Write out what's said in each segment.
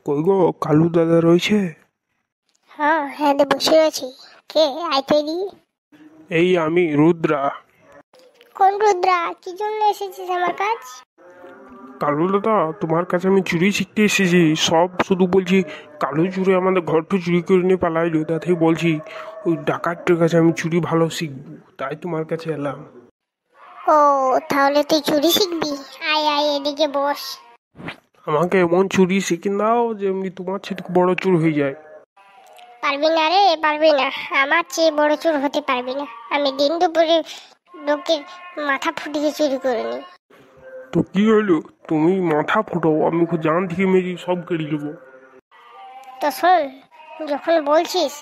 কই গো, কালু দাদা রয়েছে? হ্যাঁ হ্যাঁ, বসে আছি। কে আইতে দি? এই আমি রুদ্রা। কোন রুদ্রা? কি জন্য এসেছিস আমার কাছ? কালু দাদা, তোমার কাছে আমি চুরি শিখতে এসেছি। সব শুধু বলছি কালু চুরি আমাদের ঘরটা চুরি করে নিয়ে পালাইলো, তাতেই বলছি ওই ডাকাতটার কাছে আমি চুরি ভালো শিখবো, তাই তোমার কাছে এলাম। ও, তাহলে তুই চুরি শিখবি? আয় আয়, এদিকে বস। আমাকে এমন চুরি শিখে দাও যে এমনি তোমার থেকে বড় চুর হয়ে যায়। পারবি না রে, পারবি না। আমার চেয়ে বড় চোর হতে পারবি না। আমি দিন দুপুরে লোকের মাথা ফুটিয়ে চুরি করে নি। তো কি হলো? তুমি মাথা ফুটাও, আমি জান থেকে মেরি সব কেড়ে নেবো। তো শোন, যখন বলছিস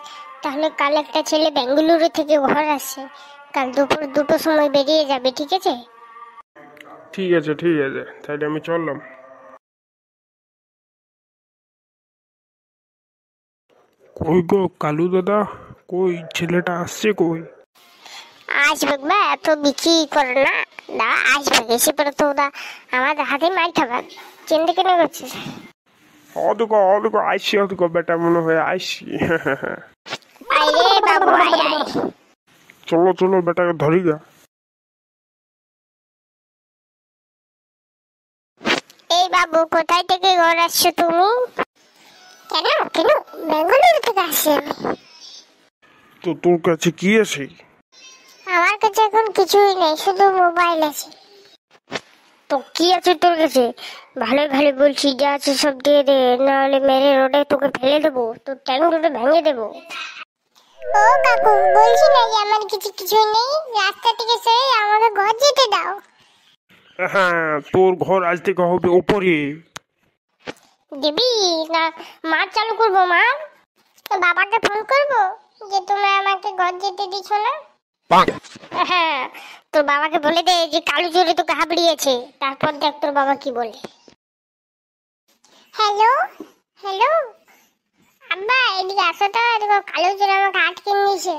তাহলে কাল একটা ছেলে বেঙ্গালুরু থেকে ঘর আসছে। কাল দুপুর 2টোর সময় বেরিয়ে যাবে, ঠিক আছে? ঠিক আছে ঠিক আছে, তাহলে আমি চললাম। কই গো কালু দাদা, কই ছেলেটা আসছে কই? আসবে বা, এত বিক্রি করে না। না, আসবে। এসে পরে তো ওরা আমাদের হাতে মার খাবে। চিন্তা কেন করছিস? অদুকো আইসি, অদুকো বেটা মনে হয় আইসি। আয় রে বাবু, আয় আয়। চলো চলো বেটাকে ধরি গা। এই বাবু, কোথায় থেকে ঘর আসছো তুমি? কেন কেন? বেঙ্গালুরু থেকে আসছি আমি। তো তোর কাছে কি আছে? আমার কাছে এখন কিছুই নেই, শুধু মোবাইল আছে। তো কি আছে তোর কাছে? ভালো ভালো বলছি, যা আছে সব দিয়ে দে, নাহলে মেরে রোডে তোকে ফেলে দেবো, তোর ট্যাং রোডে ভেঙে দেবো। ও কাকু, বলছি না যে আমার কিছুই নেই। রাস্তা থেকে সরে আমাকে ঘর যেতে দাও। হ্যাঁ, তোর ঘর আজ থেকে হবে ওপরে। দিবি না? মার চালু করবো? মা, বাবাকে ফোন করবো যে তোমরা আমাকে ঘর যেতে দিচ্ছ না। হ্যাঁ, তোর বাবাকে বলে দে যে কালু চোরে তোকে হাবড়িয়েছে। তারপর দেখ তোর বাবা কি বলে। হ্যালো হ্যালো, আব্বা এদিকে আসো তো। দেখো, কালু চোরে আমাকে আটকে নিয়েছে।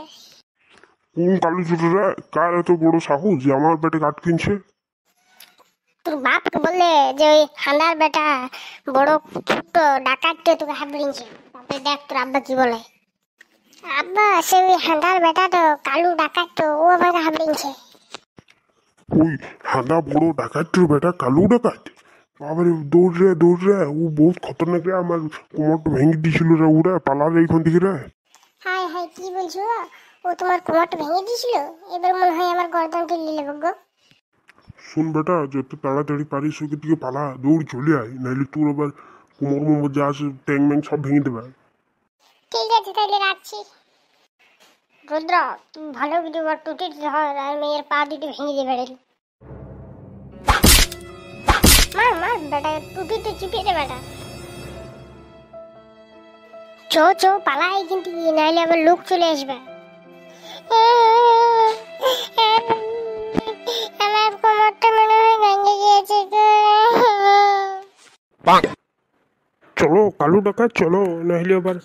কোন কালু চুরিরা? কার এত বড় সাহস যে আমার পেটে কাট কিনছে? তোর বাপকে বললে যে ওই হাঁদার বেটা বড় ছোট্ট ডাকাতকে তোকে হাবড়িয়েছে। তারপরে দেখ তোর আব্বা কি বলে। আব্বা, সে ওই হাঁদার বেটা তো কালু ডাকাত, তো ও আমাকে হাবড়িয়েছে। ওই হাঁদা বড় ডাকাতের বেটা কালু ডাকাত? বাবারে, দৌড় রে, ও বহুত খতরনাক রে। আমার কোমরটা ভেঙে দিয়েছিল রে, ওরা পালার এইখান থেকে রে। হাই হাই, কি বলছো? ও তোমার কোমরটা ভেঙে দিয়েছিল? এবার মনে হয় আমার গর্দন কেটে নেবে গো। শোন বেটা, যত তাড়াতাড়ি পারিস ওকে দিকে পালা, দৌড় চলে আয়, নাহলে তোর আবার কোমর মোমর যা আছে ট্যাং ম্যাং সব ভেঙে দেবে। ঠিক আছে, তাহলে রাখছি। রুদ্র, তুমি ভালো ভিডিও টুটি হয় আর মেয়ের পা দুটো ভেঙে দেবে। মার মার বেটা, টুটিতে চিপিয়ে দে বেটা। চো পালাই কিন্তু, নাহলে আবার লোক চলে আসবে। আমার কোমরটা মনে হয় ভেঙে গিয়েছে গো। চলো কালু ডাকাত চলো, নাহলে আবার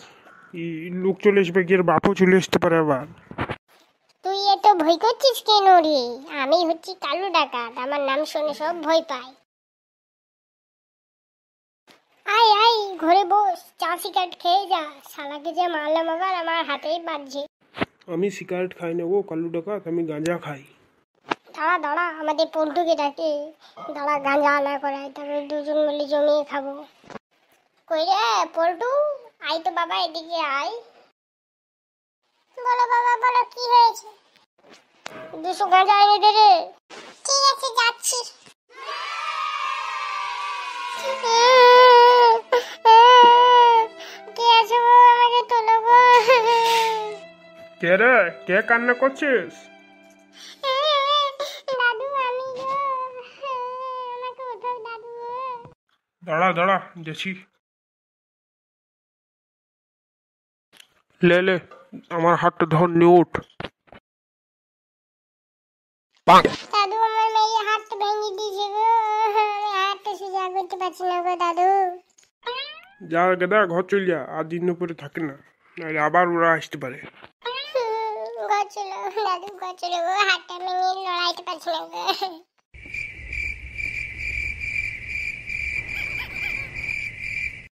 লোক চলে আসবে, গিয়ে বাপও চলে আসতে পারে আবার। তুই এত ভয় করছিস কেন রে? আমি হচ্ছি কালু ডাকাত, আমার নাম শুনে সব ভয় পায়। আয় আয়, ঘরে বস, চা সিগারেট খেয়ে যা। শালাকে যে মারলাম আবার আমার হাতেই বাজছে। আমি সিগারেট খাই না গো কালু ডাকাত, আমি গাঁজা খাই। দাঁড়া দাঁড়া, আমাদের পল্টুকে ডাকে। দাঁড়া, গাঁজা আনা করায়, তারপরে দুজন মিলে জমিয়ে খাবো। কই রে পল্টু, আয় তো বাবা, এদিকে আয়। বলো বাবা, বলো কি হয়েছে? 200 গাঁজা এনে দে রে। ঠিক আছে, যাচ্ছি। কে আছো গো? আমাকে তোলো গো। কে রে, কে কান্না করছিস? দাদু, আমি গো। আমাকে উঠাও দাদু। দাঁড়া দেখি। লে আমার হাতটা ধর, নিয়ে উঠ। দাদু, আমার মেয়ে হাতটা ভেঙে দিয়েছে গো। আমি হাতটা সোজা করতে পারছি না গো দাদু। যা গেদা, ঘর চল যা, আর দিন উপরে থাকে না, নাহলে আবার ওরা আসতে পারে। ঘর চলো দাদু, ঘর চলো গো। হাতটা ভেঙে লড়াইতে পারছি না গো।